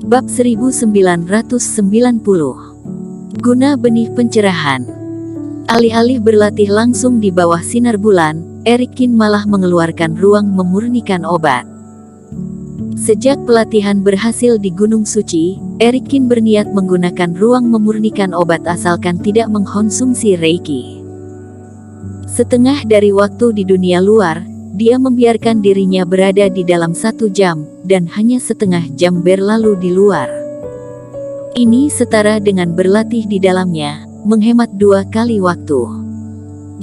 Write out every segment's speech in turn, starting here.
Bab 1990. Guna benih pencerahan. Alih-alih berlatih langsung di bawah sinar bulan, Erikin malah mengeluarkan ruang memurnikan obat. Sejak pelatihan berhasil di Gunung Suci, Erikin berniat menggunakan ruang memurnikan obat asalkan tidak mengkonsumsi Reiki. Setengah dari waktu di dunia luar, dia membiarkan dirinya berada di dalam 1 jam, dan hanya setengah jam berlalu di luar. Ini setara dengan berlatih di dalamnya, menghemat 2 kali waktu.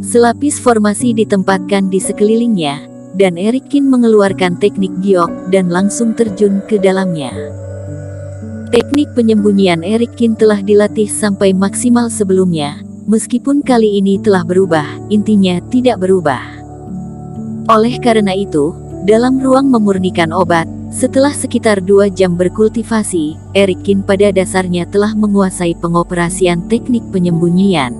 Selapis formasi ditempatkan di sekelilingnya, dan Erikin mengeluarkan teknik giok dan langsung terjun ke dalamnya. Teknik penyembunyian Erikin telah dilatih sampai maksimal sebelumnya, meskipun kali ini telah berubah, intinya tidak berubah. Oleh karena itu, dalam ruang memurnikan obat, setelah sekitar 2 jam berkultivasi, Erikin pada dasarnya telah menguasai pengoperasian teknik penyembunyian.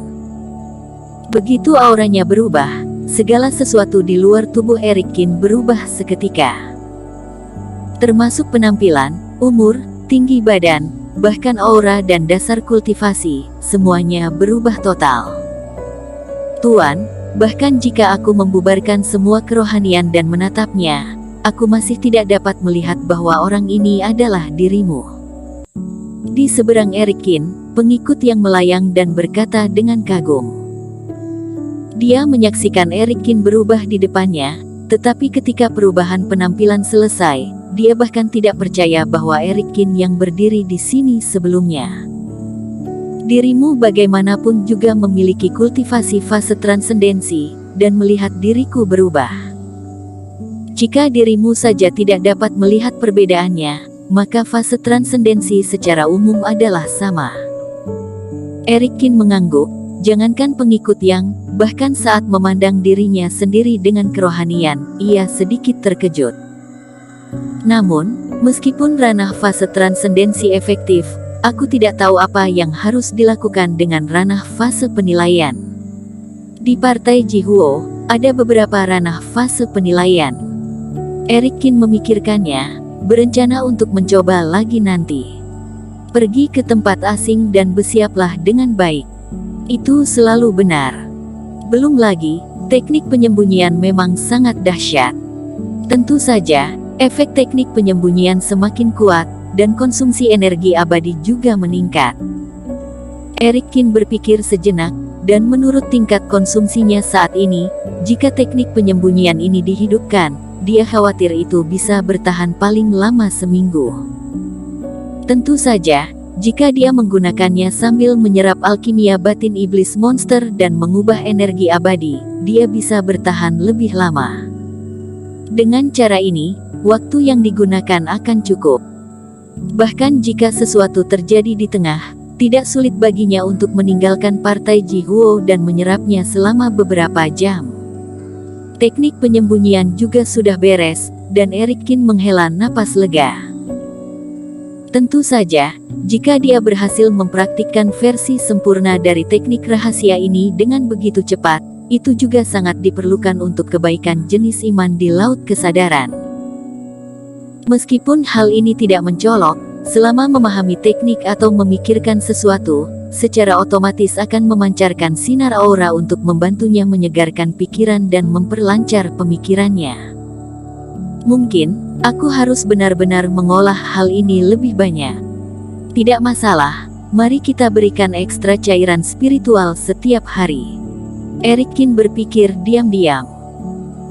Begitu auranya berubah, segala sesuatu di luar tubuh Erikin berubah seketika. Termasuk penampilan, umur, tinggi badan, bahkan aura dan dasar kultivasi, semuanya berubah total. Tuan, bahkan jika aku membubarkan semua kerohanian dan menatapnya, aku masih tidak dapat melihat bahwa orang ini adalah dirimu. Di seberang Erikin, pengikut yang melayang dan berkata dengan kagum. Dia menyaksikan Erikin berubah di depannya, tetapi ketika perubahan penampilan selesai, dia bahkan tidak percaya bahwa Erikin yang berdiri di sini sebelumnya. Dirimu bagaimanapun juga memiliki kultivasi fase transendensi, dan melihat diriku berubah. Jika dirimu saja tidak dapat melihat perbedaannya, maka fase transendensi secara umum adalah sama. Erikin mengangguk, jangankan pengikut yang, bahkan saat memandang dirinya sendiri dengan kerohanian, ia sedikit terkejut. Namun, meskipun ranah fase transendensi efektif, aku tidak tahu apa yang harus dilakukan dengan ranah fase penilaian. Di Partai Jihuo, ada beberapa ranah fase penilaian. Erikin memikirkannya, berencana untuk mencoba lagi nanti. Pergi ke tempat asing dan bersiaplah dengan baik. Itu selalu benar. Belum lagi, teknik penyembunyian memang sangat dahsyat. Tentu saja, efek teknik penyembunyian semakin kuat, dan konsumsi energi abadi juga meningkat. Erikin berpikir sejenak, dan menurut tingkat konsumsinya saat ini, jika teknik penyembunyian ini dihidupkan, dia khawatir itu bisa bertahan paling lama seminggu. Tentu saja, jika dia menggunakannya sambil menyerap alkimia batin iblis monster dan mengubah energi abadi, dia bisa bertahan lebih lama. Dengan cara ini, waktu yang digunakan akan cukup. Bahkan jika sesuatu terjadi di tengah, tidak sulit baginya untuk meninggalkan Partai Jihuo dan menyerapnya selama beberapa jam. Teknik penyembunyian juga sudah beres, dan Erikin menghela napas lega. Tentu saja, jika dia berhasil mempraktikkan versi sempurna dari teknik rahasia ini dengan begitu cepat, itu juga sangat diperlukan untuk kebaikan jenis iman di laut kesadaran. Meskipun hal ini tidak mencolok, selama memahami teknik atau memikirkan sesuatu, secara otomatis akan memancarkan sinar aura untuk membantunya menyegarkan pikiran dan memperlancar pemikirannya. Mungkin, aku harus benar-benar mengolah hal ini lebih banyak. Tidak masalah, mari kita berikan ekstra cairan spiritual setiap hari. Erikin berpikir diam-diam.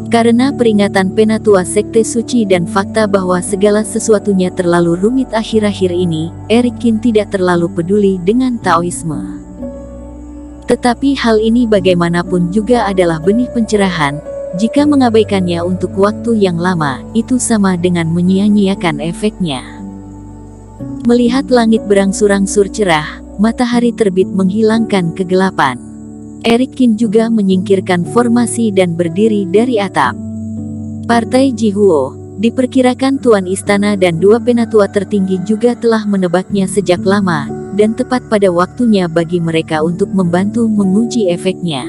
Karena peringatan penatua sekte suci dan fakta bahwa segala sesuatunya terlalu rumit akhir-akhir ini, Erikin tidak terlalu peduli dengan Taoisme. Tetapi hal ini bagaimanapun juga adalah benih pencerahan. Jika mengabaikannya untuk waktu yang lama, itu sama dengan menyia-nyiakan efeknya. Melihat langit berangsur-angsur cerah, matahari terbit menghilangkan kegelapan. Erikin juga menyingkirkan formasi dan berdiri dari atap. Partai Jihuo, diperkirakan Tuan Istana dan 2 penatua tertinggi juga telah menebaknya sejak lama, dan tepat pada waktunya bagi mereka untuk membantu menguji efeknya.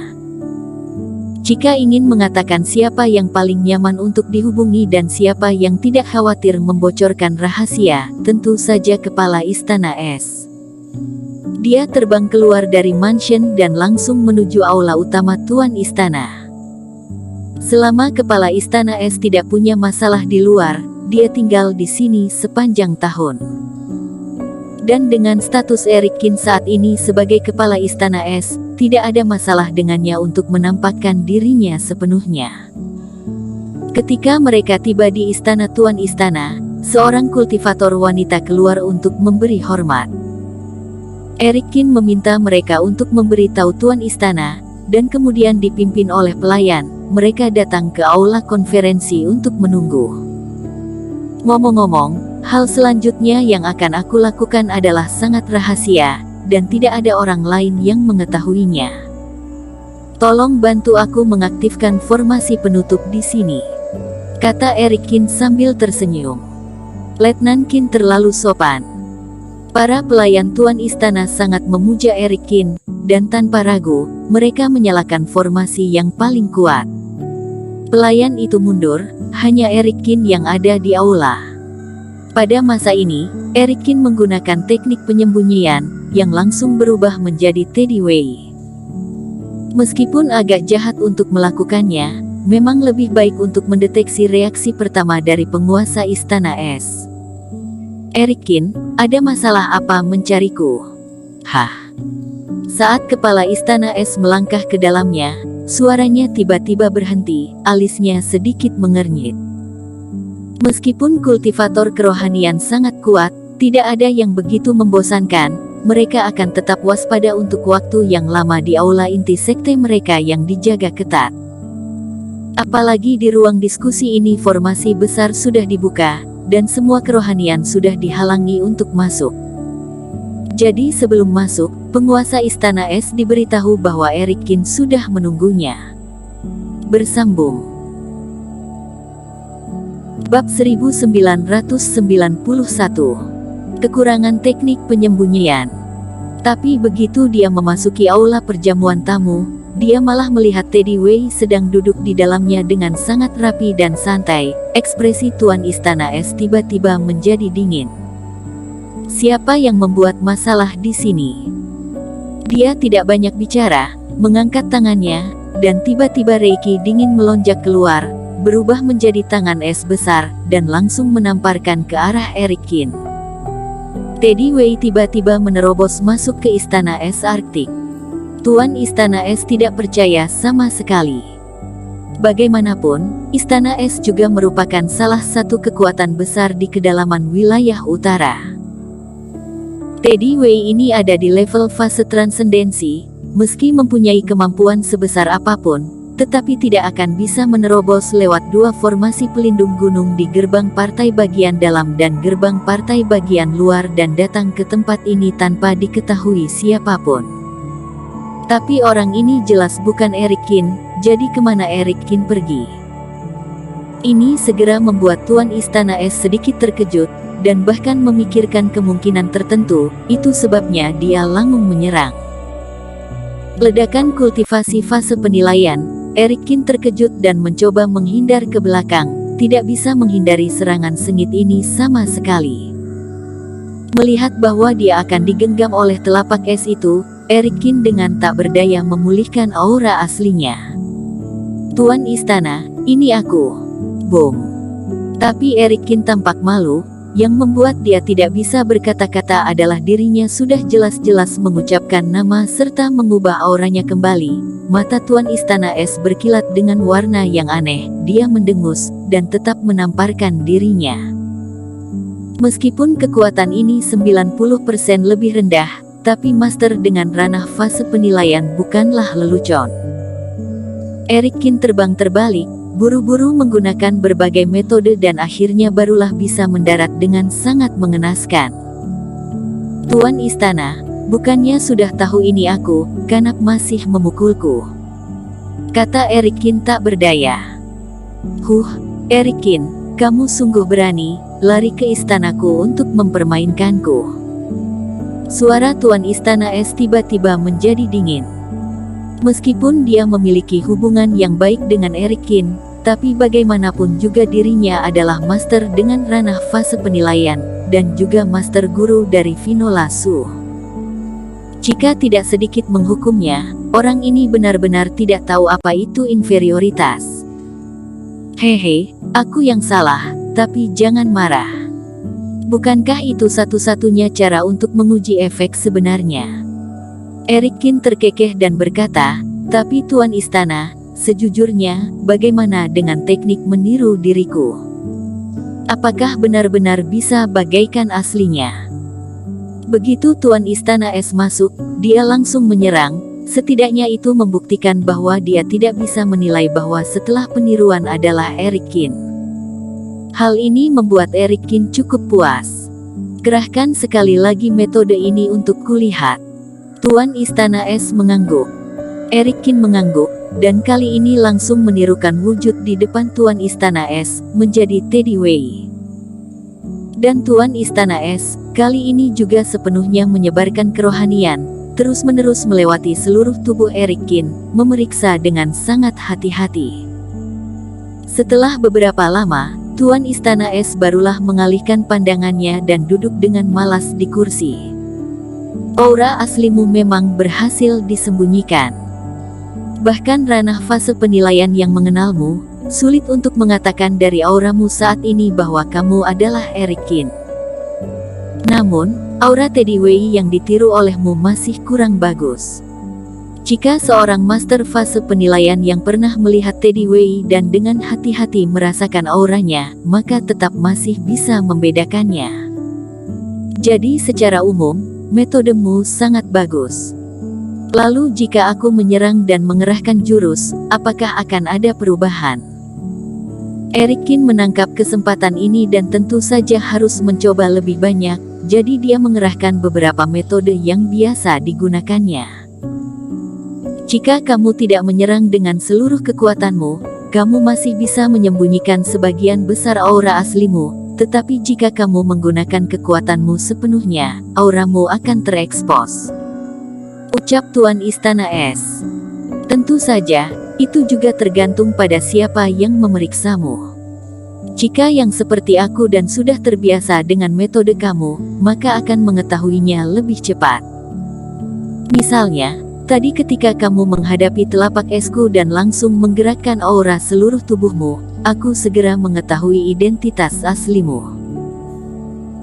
Jika ingin mengatakan siapa yang paling nyaman untuk dihubungi dan siapa yang tidak khawatir membocorkan rahasia, tentu saja Kepala Istana Es. Dia terbang keluar dari mansion dan langsung menuju aula utama Tuan Istana. Selama Kepala Istana Es tidak punya masalah di luar, dia tinggal di sini sepanjang tahun. Dan dengan status Eric Kin saat ini sebagai Kepala Istana Es, tidak ada masalah dengannya untuk menampakkan dirinya sepenuhnya. Ketika mereka tiba di Istana Tuan Istana, seorang kultivator wanita keluar untuk memberi hormat. Eric Kin meminta mereka untuk memberitahu Tuan Istana, dan kemudian dipimpin oleh pelayan, mereka datang ke aula konferensi untuk menunggu. Ngomong-ngomong, hal selanjutnya yang akan aku lakukan adalah sangat rahasia, dan tidak ada orang lain yang mengetahuinya. Tolong bantu aku mengaktifkan formasi penutup di sini, kata Eric Kin sambil tersenyum. Letnan Kin terlalu sopan. Para pelayan Tuan Istana sangat memuja Eric Kin, dan tanpa ragu, mereka menyalakan formasi yang paling kuat. Pelayan itu mundur, hanya Eric Kin yang ada di aula. Pada masa ini, Eric Kin menggunakan teknik penyembunyian, yang langsung berubah menjadi Teddy Wei. Meskipun agak jahat untuk melakukannya, memang lebih baik untuk mendeteksi reaksi pertama dari penguasa Istana Es. Eric Kin, ada masalah apa mencariku? Hah? Saat Kepala Istana Es melangkah ke dalamnya, suaranya tiba-tiba berhenti, alisnya sedikit mengernyit. Meskipun kultivator kerohanian sangat kuat, tidak ada yang begitu membosankan, mereka akan tetap waspada untuk waktu yang lama di aula inti sekte mereka yang dijaga ketat. Apalagi di ruang diskusi ini formasi besar sudah dibuka, dan semua kerohanian sudah dihalangi untuk masuk. Jadi sebelum masuk, penguasa Istana Es diberitahu bahwa Eric Kin sudah menunggunya. Bersambung. Bab 1991. Kekurangan teknik penyembunyian. Tapi begitu dia memasuki aula perjamuan tamu, dia malah melihat Teddy Wei sedang duduk di dalamnya dengan sangat rapi dan santai. Ekspresi Tuan Istana Es tiba-tiba menjadi dingin. Siapa yang membuat masalah di sini? Dia tidak banyak bicara, mengangkat tangannya, dan tiba-tiba Reiki dingin melonjak keluar, berubah menjadi tangan es besar, dan langsung menamparkan ke arah Eric Kin. Teddy Wei tiba-tiba menerobos masuk ke Istana Es Arktik. Tuan Istana Es tidak percaya sama sekali. Bagaimanapun, Istana Es juga merupakan salah satu kekuatan besar di kedalaman wilayah utara. Teddy Wei ini ada di level fase transendensi, meski mempunyai kemampuan sebesar apapun, tetapi tidak akan bisa menerobos lewat dua formasi pelindung gunung di gerbang partai bagian dalam dan gerbang partai bagian luar dan datang ke tempat ini tanpa diketahui siapapun. Tapi orang ini jelas bukan Eric Kin, jadi kemana Eric Kin pergi? Ini segera membuat Tuan Istana Es sedikit terkejut, dan bahkan memikirkan kemungkinan tertentu, itu sebabnya dia langsung menyerang. Ledakan kultivasi fase penilaian, Eric Kin terkejut dan mencoba menghindar ke belakang, tidak bisa menghindari serangan sengit ini sama sekali. Melihat bahwa dia akan digenggam oleh telapak es itu, Eric Kin dengan tak berdaya memulihkan aura aslinya. Tuan Istana, ini aku. Boom. Tapi Eric Kin tampak malu, yang membuat dia tidak bisa berkata-kata adalah dirinya sudah jelas-jelas mengucapkan nama serta mengubah auranya kembali. Mata Tuan Istana Es berkilat dengan warna yang aneh, dia mendengus, dan tetap menamparkan dirinya. Meskipun kekuatan ini 90% lebih rendah, tapi master dengan ranah fase penilaian bukanlah lelucon. Eric Kin terbang terbalik, buru-buru menggunakan berbagai metode dan akhirnya barulah bisa mendarat dengan sangat mengenaskan. Tuan Istana, bukannya sudah tahu ini aku, Kanak masih memukulku, kata Eric Kin tak berdaya. Eric Kin, kamu sungguh berani, lari ke istanaku untuk mempermainkanku. Suara Tuan Istana Es tiba-tiba menjadi dingin. Meskipun dia memiliki hubungan yang baik dengan Erikin, tapi bagaimanapun juga dirinya adalah master dengan ranah fase penilaian, dan juga master guru dari Vinola Su. Jika tidak sedikit menghukumnya, orang ini benar-benar tidak tahu apa itu inferioritas. Hehe, aku yang salah, tapi jangan marah. Bukankah itu satu-satunya cara untuk menguji efek sebenarnya? Erikin terkekeh dan berkata, tapi Tuan Istana, sejujurnya, bagaimana dengan teknik meniru diriku? Apakah benar-benar bisa bagaikan aslinya? Begitu Tuan Istana Es masuk, dia langsung menyerang, setidaknya itu membuktikan bahwa dia tidak bisa menilai bahwa setelah peniruan adalah Erikin. Hal ini membuat Erikin cukup puas. Kerahkan sekali lagi metode ini untuk kulihat. Tuan Istana Es mengangguk. Erikin mengangguk, dan kali ini langsung menirukan wujud di depan Tuan Istana Es, menjadi Teddy Wei. Dan Tuan Istana Es, kali ini juga sepenuhnya menyebarkan kerohanian, terus-menerus melewati seluruh tubuh Erikin, memeriksa dengan sangat hati-hati. Setelah beberapa lama, Tuan Istana Es barulah mengalihkan pandangannya dan duduk dengan malas di kursi. Aura aslimu memang berhasil disembunyikan. Bahkan ranah fase penilaian yang mengenalmu, sulit untuk mengatakan dari auramu saat ini bahwa kamu adalah Erikin. Namun, aura Teddy Wei yang ditiru olehmu masih kurang bagus. Jika seorang master fase penilaian yang pernah melihat Teddy Wei dan dengan hati-hati merasakan auranya, maka tetap masih bisa membedakannya. Jadi secara umum, metodemu sangat bagus. Lalu jika aku menyerang dan mengerahkan jurus, apakah akan ada perubahan? Erikin menangkap kesempatan ini dan tentu saja harus mencoba lebih banyak, jadi dia mengerahkan beberapa metode yang biasa digunakannya. Jika kamu tidak menyerang dengan seluruh kekuatanmu, kamu masih bisa menyembunyikan sebagian besar aura aslimu. Tetapi jika kamu menggunakan kekuatanmu sepenuhnya, auramu akan terekspos. Ucap Tuan Istana Es. Tentu saja, itu juga tergantung pada siapa yang memeriksamu. Jika yang seperti aku dan sudah terbiasa dengan metode kamu, maka akan mengetahuinya lebih cepat. Misalnya, tadi ketika kamu menghadapi telapak esku dan langsung menggerakkan aura seluruh tubuhmu, aku segera mengetahui identitas aslimu.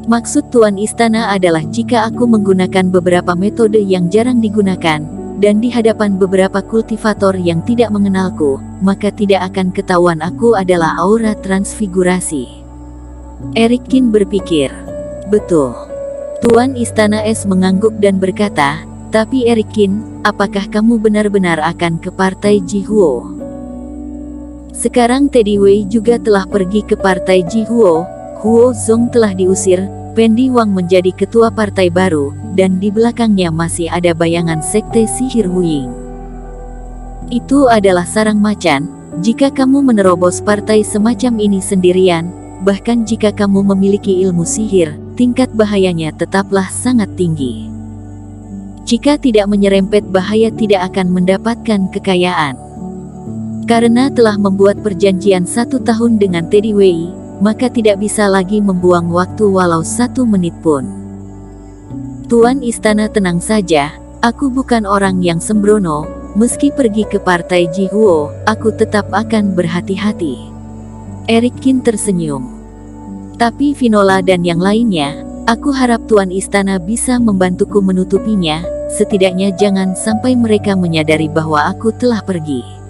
Maksud Tuan Istana adalah jika aku menggunakan beberapa metode yang jarang digunakan, dan di hadapan beberapa kultivator yang tidak mengenalku, maka tidak akan ketahuan aku adalah aura transfigurasi. Erikin berpikir. Betul. Tuan Istana Es mengangguk dan berkata, tapi Erikin, apakah kamu benar-benar akan ke partai Jihuo? Sekarang Teddy Wei juga telah pergi ke partai Jihuo, Huo Zong telah diusir, Pendi Wang menjadi ketua partai baru, dan di belakangnya masih ada bayangan sekte sihir Huying. Itu adalah sarang macan, jika kamu menerobos partai semacam ini sendirian, bahkan jika kamu memiliki ilmu sihir, tingkat bahayanya tetaplah sangat tinggi. Jika tidak menyerempet bahaya tidak akan mendapatkan kekayaan. Karena telah membuat perjanjian 1 tahun dengan Teddy Wei, maka tidak bisa lagi membuang waktu walau 1 menit pun. Tuan Istana tenang saja, aku bukan orang yang sembrono, meski pergi ke partai Jihuo, aku tetap akan berhati-hati. Erikin tersenyum. Tapi Vinola dan yang lainnya, aku harap Tuan Istana bisa membantuku menutupinya, setidaknya jangan sampai mereka menyadari bahwa aku telah pergi.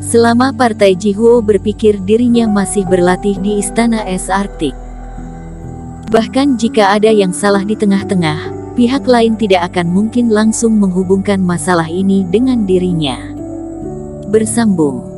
Selama partai Jihuo berpikir dirinya masih berlatih di Istana Es Arktik. Bahkan jika ada yang salah di tengah-tengah, pihak lain tidak akan mungkin langsung menghubungkan masalah ini dengan dirinya. Bersambung.